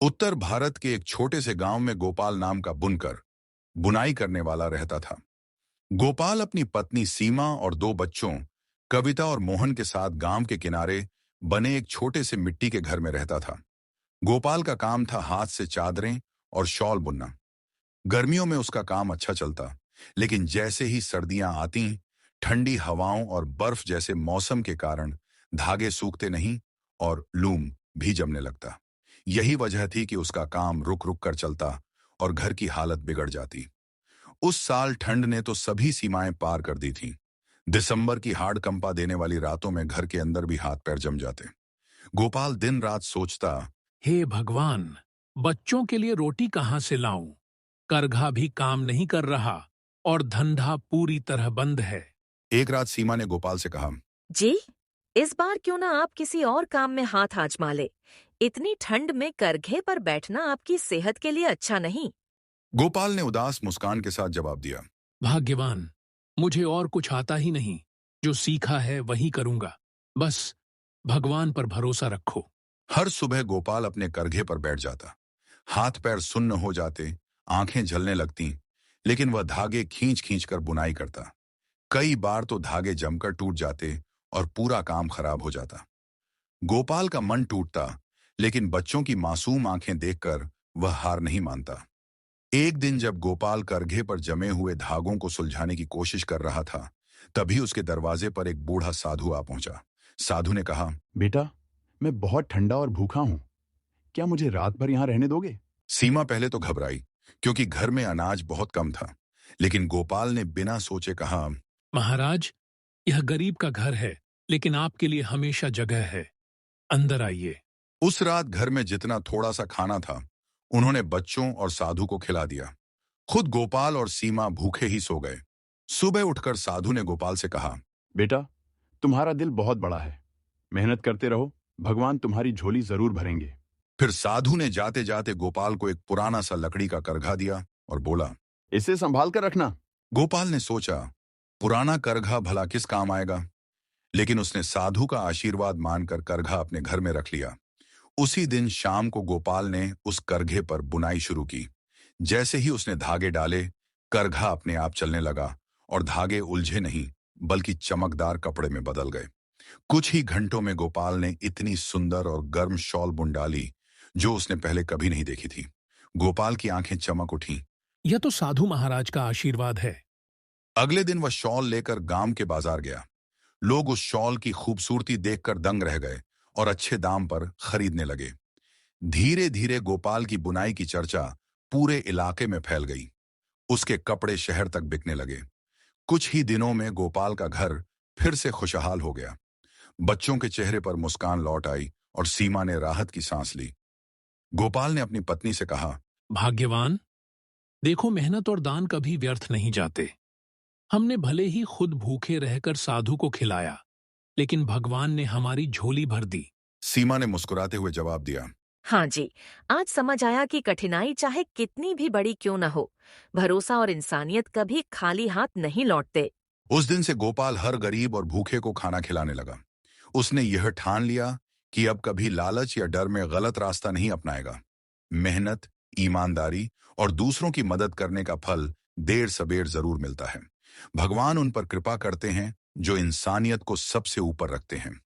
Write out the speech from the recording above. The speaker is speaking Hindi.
उत्तर भारत के एक छोटे से गांव में गोपाल नाम का बुनकर बुनाई करने वाला रहता था। गोपाल अपनी पत्नी सीमा और दो बच्चों कविता और मोहन के साथ गांव के किनारे बने एक छोटे से मिट्टी के घर में रहता था। गोपाल का काम था हाथ से चादरें और शॉल बुनना। गर्मियों में उसका काम अच्छा चलता, लेकिन जैसे ही सर्दियां आती, ठंडी हवाओं और बर्फ जैसे मौसम के कारण धागे सूखते नहीं और लूम भी जमने लगता। यही वजह थी कि उसका काम रुक रुक कर चलता और घर की हालत बिगड़ जाती। उस साल ठंड ने तो सभी सीमाएं पार कर दी थीं। दिसंबर की हाड़ कंपा देने वाली रातों में घर के अंदर भी हाथ पैर जम जाते। गोपाल दिन रात सोचता, हे भगवान, बच्चों के लिए रोटी कहाँ से लाऊं? करघा भी काम नहीं कर रहा और धंधा पूरी तरह बंद है। एक रात सीमा ने गोपाल से कहा, जी, इस बार क्यों ना आप किसी और काम में हाथ आजमा ले। इतनी ठंड में करघे पर बैठना आपकी सेहत के लिए अच्छा नहीं। गोपाल ने उदास मुस्कान के साथ जवाब दिया, भाग्यवान, मुझे और कुछ आता ही नहीं। जो सीखा है वही करूंगा। बस भगवान पर भरोसा रखो। हर सुबह गोपाल अपने करघे पर बैठ जाता। हाथ पैर सुन्न हो जाते, आंखें झलने लगती, लेकिन वह धागे खींच खींच कर बुनाई करता। कई बार तो धागे जमकर टूट जाते और पूरा काम खराब हो जाता। गोपाल का मन टूटता, लेकिन बच्चों की मासूम आंखें देखकर वह हार नहीं मानता। एक दिन जब गोपाल करघे पर जमे हुए धागों को सुलझाने की कोशिश कर रहा था, तभी उसके दरवाजे पर एक बूढ़ा साधु आ पहुंचा। साधु ने कहा, बेटा, मैं बहुत ठंडा और भूखा हूँ। क्या मुझे रात भर यहाँ रहने दोगे? सीमा पहले तो घबराई, क्योंकि घर में अनाज बहुत कम था, लेकिन गोपाल ने बिना सोचे कहा, महाराज, यह गरीब का घर है, लेकिन आपके लिए हमेशा जगह है। अंदर आइए। उस रात घर में जितना थोड़ा सा खाना था, उन्होंने बच्चों और साधु को खिला दिया। खुद गोपाल और सीमा भूखे ही सो गए। सुबह उठकर साधु ने गोपाल से कहा, बेटा, तुम्हारा दिल बहुत बड़ा है। मेहनत करते रहो, भगवान तुम्हारी झोली जरूर भरेंगे। फिर साधु ने जाते जाते गोपाल को एक पुराना सा लकड़ी का करघा दिया और बोला, इसे संभाल कर रखना। गोपाल ने सोचा, पुराना करघा भला किस काम आएगा, लेकिन उसने साधु का आशीर्वाद मानकर करघा अपने घर में रख लिया। उसी दिन शाम को गोपाल ने उस करघे पर बुनाई शुरू की। जैसे ही उसने धागे डाले, करघा अपने आप चलने लगा और धागे उलझे नहीं, बल्कि चमकदार कपड़े में बदल गए। कुछ ही घंटों में गोपाल ने इतनी सुंदर और गर्म शॉल बुन डाली, जो उसने पहले कभी नहीं देखी थी। गोपाल की आंखें चमक उठीं। यह तो साधु महाराज का आशीर्वाद है। अगले दिन वह शॉल लेकर गांव के बाजार गया। लोग उस शॉल की खूबसूरती देखकर दंग रह गए और अच्छे दाम पर खरीदने लगे। धीरे धीरे गोपाल की बुनाई की चर्चा पूरे इलाके में फैल गई। उसके कपड़े शहर तक बिकने लगे। कुछ ही दिनों में गोपाल का घर फिर से खुशहाल हो गया। बच्चों के चेहरे पर मुस्कान लौट आई और सीमा ने राहत की सांस ली। गोपाल ने अपनी पत्नी से कहा, भाग्यवान, देखो, मेहनत और दान कभी व्यर्थ नहीं जाते। हमने भले ही खुद भूखे रहकर साधु को खिलाया, लेकिन भगवान ने हमारी झोली भर दी। सीमा ने मुस्कुराते हुए जवाब दिया, हाँ जी, आज समझ आया कि कठिनाई चाहे कितनी भी बड़ी क्यों न हो, भरोसा और इंसानियत कभी खाली हाथ नहीं लौटते। उस दिन से गोपाल हर गरीब और भूखे को खाना खिलाने लगा। उसने यह ठान लिया कि अब कभी लालच या डर में गलत रास्ता नहीं अपनाएगा। मेहनत, ईमानदारी और दूसरों की मदद करने का फल देर सबेर जरूर मिलता है। भगवान उन पर कृपा करते हैं जो इंसानियत को सबसे ऊपर रखते हैं।